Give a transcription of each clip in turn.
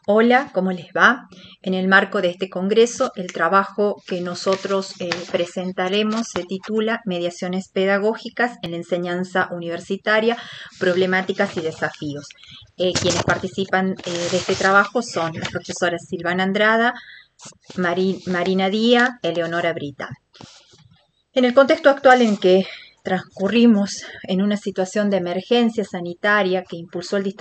Hola, ¿cómo les va? En el marco de este congreso, el trabajo que nosotros presentaremos se titula Mediaciones pedagógicas en la enseñanza universitaria, problemáticas y desafíos. Quienes participan de este trabajo son las profesoras Silvana Andrada, Marina Díaz, Eleonora Brita. En el contexto actual en que transcurrimos en una situación de emergencia sanitaria que impulsó el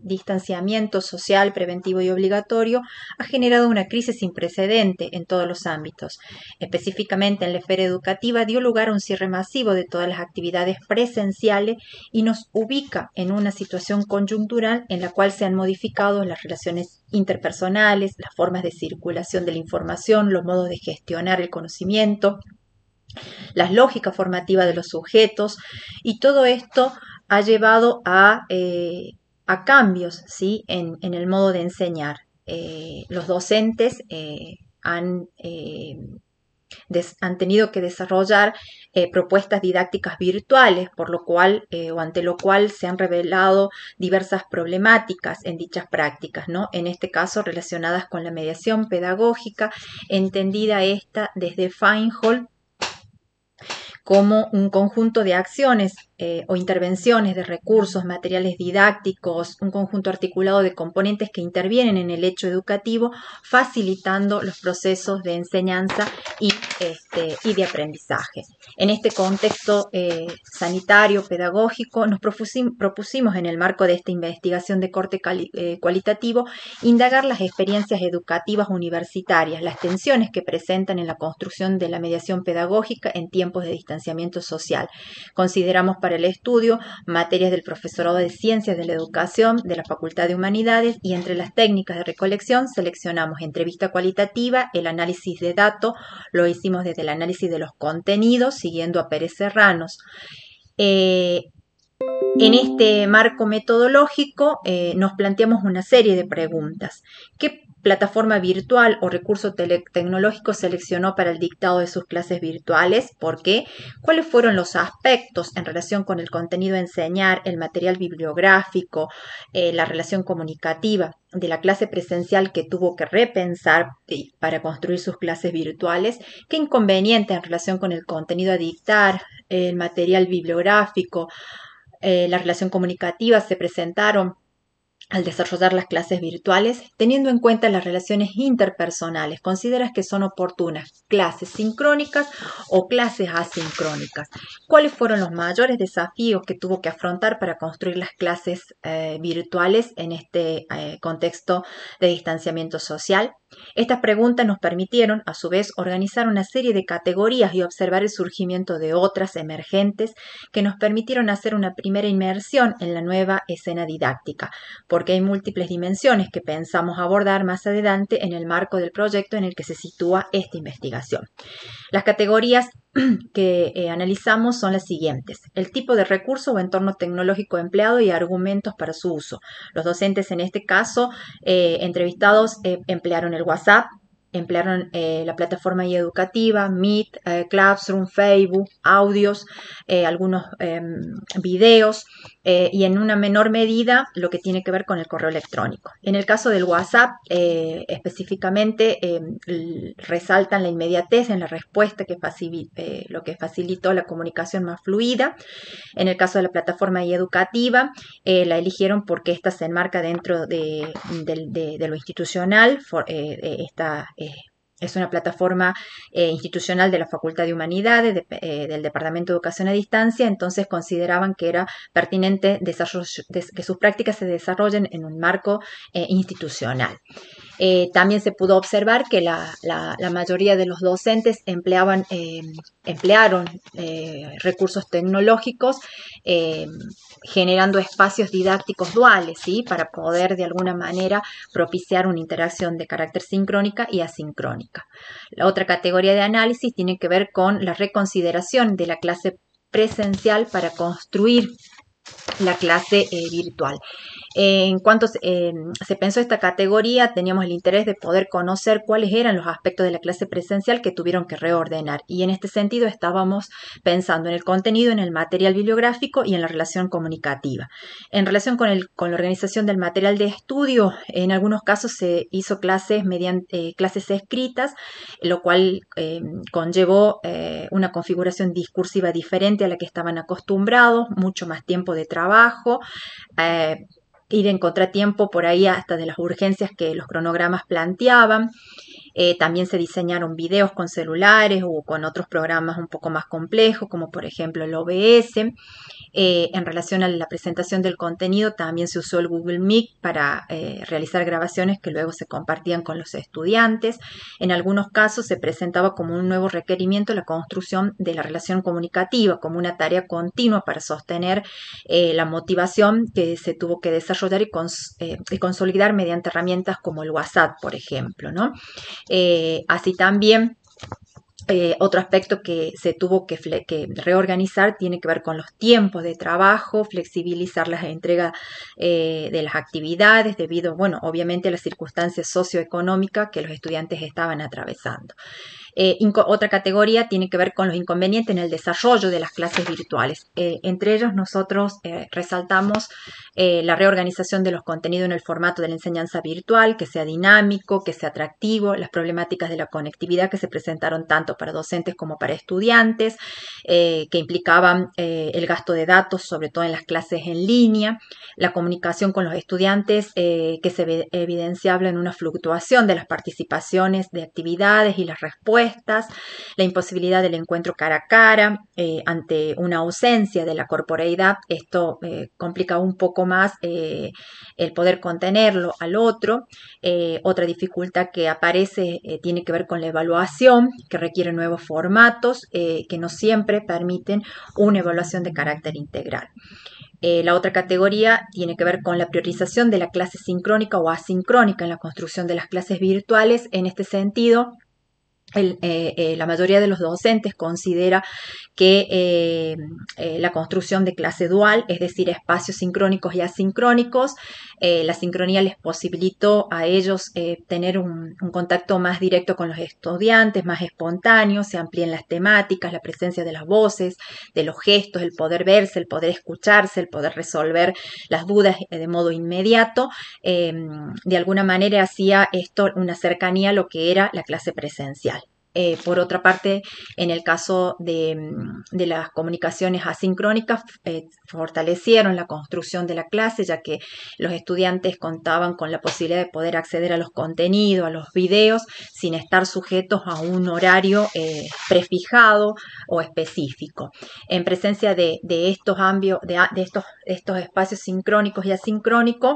distanciamiento social preventivo y obligatorio, ha generado una crisis sin precedente en todos los ámbitos. Específicamente en la esfera educativa dio lugar a un cierre masivo de todas las actividades presenciales y nos ubica en una situación coyuntural en la cual se han modificado las relaciones interpersonales, las formas de circulación de la información, los modos de gestionar el conocimiento, las lógicas formativas de los sujetos, y todo esto ha llevado a cambios, ¿sí? en el modo de enseñar. Los docentes han tenido que desarrollar propuestas didácticas virtuales, por lo cual o ante lo cual se han revelado diversas problemáticas en dichas prácticas, ¿no? En este caso relacionadas con la mediación pedagógica, entendida esta desde Feinhold como un conjunto de acciones o intervenciones de recursos, materiales didácticos, un conjunto articulado de componentes que intervienen en el hecho educativo, facilitando los procesos de enseñanza y de aprendizaje. En este contexto sanitario, pedagógico, nos propusimos en el marco de esta investigación de corte cualitativo indagar las experiencias educativas universitarias, las tensiones que presentan en la construcción de la mediación pedagógica en tiempos de distanciamiento social. Consideramos para el estudio materias del profesorado de Ciencias de la Educación de la Facultad de Humanidades, y entre las técnicas de recolección seleccionamos entrevista cualitativa, el análisis de datos, lo hicimos desde el análisis de los contenidos, siguiendo a Pérez Serranos. En este marco metodológico nos planteamos una serie de preguntas. ¿Qué plataforma virtual o recurso tecnológico seleccionó para el dictado de sus clases virtuales? ¿Por qué? ¿Cuáles fueron los aspectos en relación con el contenido a enseñar, el material bibliográfico, la relación comunicativa de la clase presencial que tuvo que repensar para construir sus clases virtuales? ¿Qué inconvenientes en relación con el contenido a dictar, el material bibliográfico, la relación comunicativa se presentaron al desarrollar las clases virtuales? Teniendo en cuenta las relaciones interpersonales, ¿consideras que son oportunas clases sincrónicas o clases asincrónicas? ¿Cuáles fueron los mayores desafíos que tuvo que afrontar para construir las clases virtuales en este contexto de distanciamiento social? Estas preguntas nos permitieron, a su vez, organizar una serie de categorías y observar el surgimiento de otras emergentes que nos permitieron hacer una primera inmersión en la nueva escena didáctica, porque hay múltiples dimensiones que pensamos abordar más adelante en el marco del proyecto en el que se sitúa esta investigación. Las categorías que analizamos son las siguientes: el tipo de recurso o entorno tecnológico empleado y argumentos para su uso. Los docentes en este caso entrevistados emplearon el WhatsApp, emplearon la plataforma educativa, Meet, Classroom, Facebook, audios, algunos videos y en una menor medida lo que tiene que ver con el correo electrónico. En el caso del WhatsApp, específicamente resaltan la inmediatez en la respuesta, lo que facilitó la comunicación más fluida. En el caso de la plataforma educativa, la eligieron porque esta se enmarca dentro de lo institucional. Es una plataforma institucional de la Facultad de Humanidades, del Departamento de Educación a Distancia, entonces consideraban que era pertinente que sus prácticas se desarrollen en un marco institucional. También se pudo observar que la mayoría de los docentes emplearon recursos tecnológicos, generando espacios didácticos duales, ¿sí? Para poder de alguna manera propiciar una interacción de carácter sincrónica y asincrónica. La otra categoría de análisis tiene que ver con la reconsideración de la clase presencial para construir la clase virtual. En cuanto se pensó esta categoría, teníamos el interés de poder conocer cuáles eran los aspectos de la clase presencial que tuvieron que reordenar. Y en este sentido estábamos pensando en el contenido, en el material bibliográfico y en la relación comunicativa. En relación con la organización del material de estudio, en algunos casos se hizo clases mediante clases escritas, lo cual conllevó una configuración discursiva diferente a la que estaban acostumbrados, mucho más tiempo de trabajo, ir en contratiempo por ahí hasta de las urgencias que los cronogramas planteaban. También se diseñaron videos con celulares o con otros programas un poco más complejos, como por ejemplo el OBS. En relación a la presentación del contenido, también se usó el Google Meet para realizar grabaciones que luego se compartían con los estudiantes. En algunos casos se presentaba como un nuevo requerimiento la construcción de la relación comunicativa, como una tarea continua para sostener la motivación que se tuvo que desarrollar y consolidar mediante herramientas como el WhatsApp, por ejemplo, ¿no? Así también otro aspecto que se tuvo que reorganizar tiene que ver con los tiempos de trabajo, flexibilizar las entregas de las actividades debido, bueno, obviamente a las circunstancias socioeconómicas que los estudiantes estaban atravesando. Otra categoría tiene que ver con los inconvenientes en el desarrollo de las clases virtuales. Entre ellos nosotros resaltamos la reorganización de los contenidos en el formato de la enseñanza virtual, que sea dinámico, que sea atractivo, las problemáticas de la conectividad que se presentaron tanto para docentes como para estudiantes, que implicaban el gasto de datos, sobre todo en las clases en línea, la comunicación con los estudiantes que se evidenciaba en una fluctuación de las participaciones de actividades y las respuestas, la imposibilidad del encuentro cara a cara ante una ausencia de la corporeidad. Esto complica un poco más el poder contenerlo al otro. Otra dificultad que aparece tiene que ver con la evaluación, que requiere nuevos formatos que no siempre permiten una evaluación de carácter integral. La otra categoría tiene que ver con la priorización de la clase sincrónica o asincrónica en la construcción de las clases virtuales. En este sentido, la mayoría de los docentes considera que la construcción de clase dual, es decir, espacios sincrónicos y asincrónicos, la sincronía les posibilitó a ellos tener un contacto más directo con los estudiantes, más espontáneo, se amplían las temáticas, la presencia de las voces, de los gestos, el poder verse, el poder escucharse, el poder resolver las dudas de modo inmediato. De alguna manera hacía esto una cercanía a lo que era la clase presencial. Por otra parte, en el caso de las comunicaciones asincrónicas, fortalecieron la construcción de la clase, ya que los estudiantes contaban con la posibilidad de poder acceder a los contenidos, a los videos, sin estar sujetos a un horario prefijado o específico. En presencia de estos espacios sincrónicos y asincrónicos,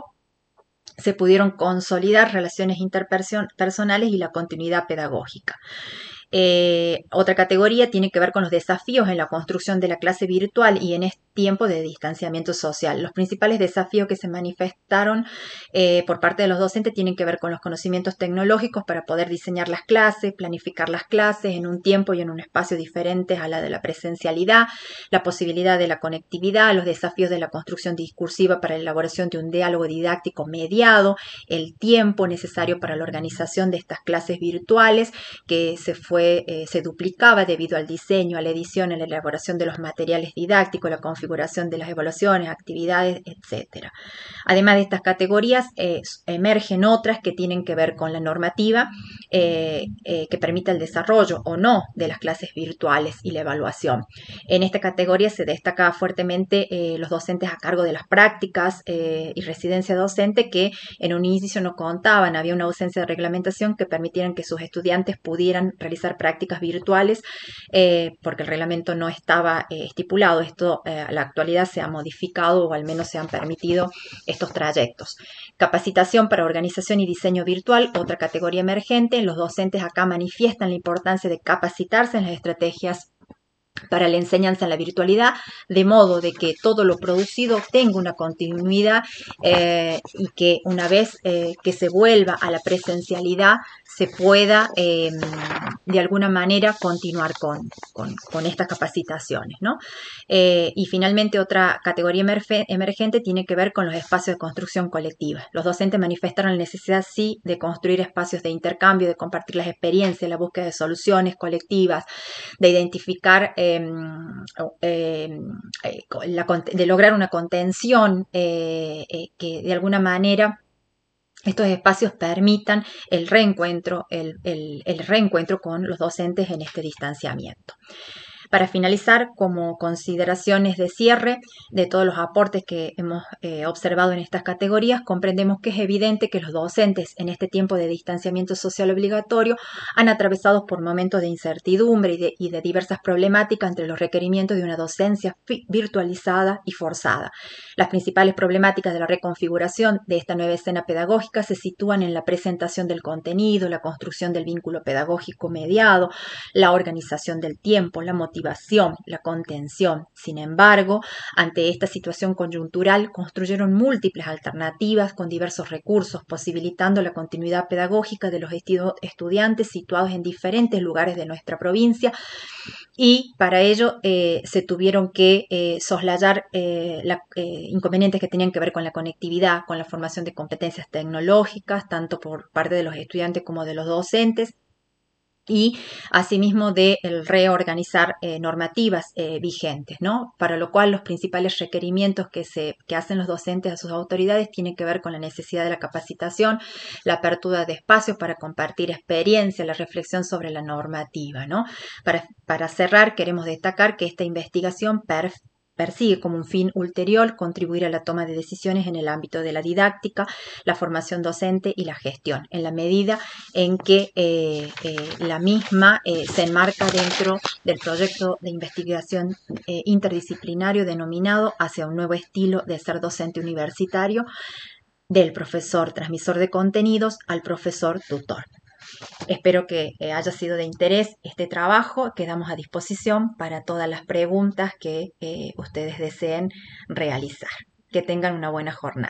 se pudieron consolidar relaciones interpersonales y la continuidad pedagógica. Otra categoría tiene que ver con los desafíos en la construcción de la clase virtual y en este tiempo de distanciamiento social. Los principales desafíos que se manifestaron por parte de los docentes tienen que ver con los conocimientos tecnológicos para poder diseñar las clases, planificar las clases en un tiempo y en un espacio diferentes a la de la presencialidad, la posibilidad de la conectividad, los desafíos de la construcción discursiva para la elaboración de un diálogo didáctico mediado, el tiempo necesario para la organización de estas clases virtuales que se duplicaba debido al diseño, a la edición, a la elaboración de los materiales didácticos, la configuración de las evaluaciones, actividades, etc. Además de estas categorías, emergen otras que tienen que ver con la normativa que permite el desarrollo o no de las clases virtuales y la evaluación. En esta categoría se destaca fuertemente los docentes a cargo de las prácticas y residencia docente que en un inicio no contaban, había una ausencia de reglamentación que permitieran que sus estudiantes pudieran realizar prácticas virtuales porque el reglamento no estaba estipulado. Esto a la actualidad se ha modificado o al menos se han permitido estos trayectos. Capacitación para organización y diseño virtual, otra categoría emergente. Los docentes acá manifiestan la importancia de capacitarse en las estrategias para la enseñanza en la virtualidad, de modo de que todo lo producido tenga una continuidad y que una vez que se vuelva a la presencialidad se pueda de alguna manera continuar con estas capacitaciones, ¿no? Y finalmente otra categoría emergente tiene que ver con los espacios de construcción colectiva. Los docentes manifestaron la necesidad, sí, de construir espacios de intercambio, de compartir las experiencias, la búsqueda de soluciones colectivas, de identificar, de lograr una contención que de alguna manera estos espacios permitan el reencuentro con los docentes en este distanciamiento. Para finalizar, como consideraciones de cierre de todos los aportes que hemos observado en estas categorías, comprendemos que es evidente que los docentes en este tiempo de distanciamiento social obligatorio han atravesado por momentos de incertidumbre y de diversas problemáticas entre los requerimientos de una docencia virtualizada y forzada. Las principales problemáticas de la reconfiguración de esta nueva escena pedagógica se sitúan en la presentación del contenido, la construcción del vínculo pedagógico mediado, la organización del tiempo, la motivación, la contención. Sin embargo, ante esta situación coyuntural, construyeron múltiples alternativas con diversos recursos, posibilitando la continuidad pedagógica de los estudiantes situados en diferentes lugares de nuestra provincia, y para ello se tuvieron que soslayar inconvenientes que tenían que ver con la conectividad, con la formación de competencias tecnológicas, tanto por parte de los estudiantes como de los docentes, y asimismo de el reorganizar normativas vigentes, ¿no? Para lo cual los principales requerimientos que hacen los docentes a sus autoridades tienen que ver con la necesidad de la capacitación, la apertura de espacios para compartir experiencia, la reflexión sobre la normativa, ¿no? Para cerrar, queremos destacar que esta investigación persigue como un fin ulterior contribuir a la toma de decisiones en el ámbito de la didáctica, la formación docente y la gestión, en la medida en que la misma se enmarca dentro del proyecto de investigación interdisciplinario denominado Hacia un nuevo estilo de ser docente universitario, del profesor transmisor de contenidos al profesor tutor. Espero que haya sido de interés este trabajo. Quedamos a disposición para todas las preguntas que ustedes deseen realizar. Que tengan una buena jornada.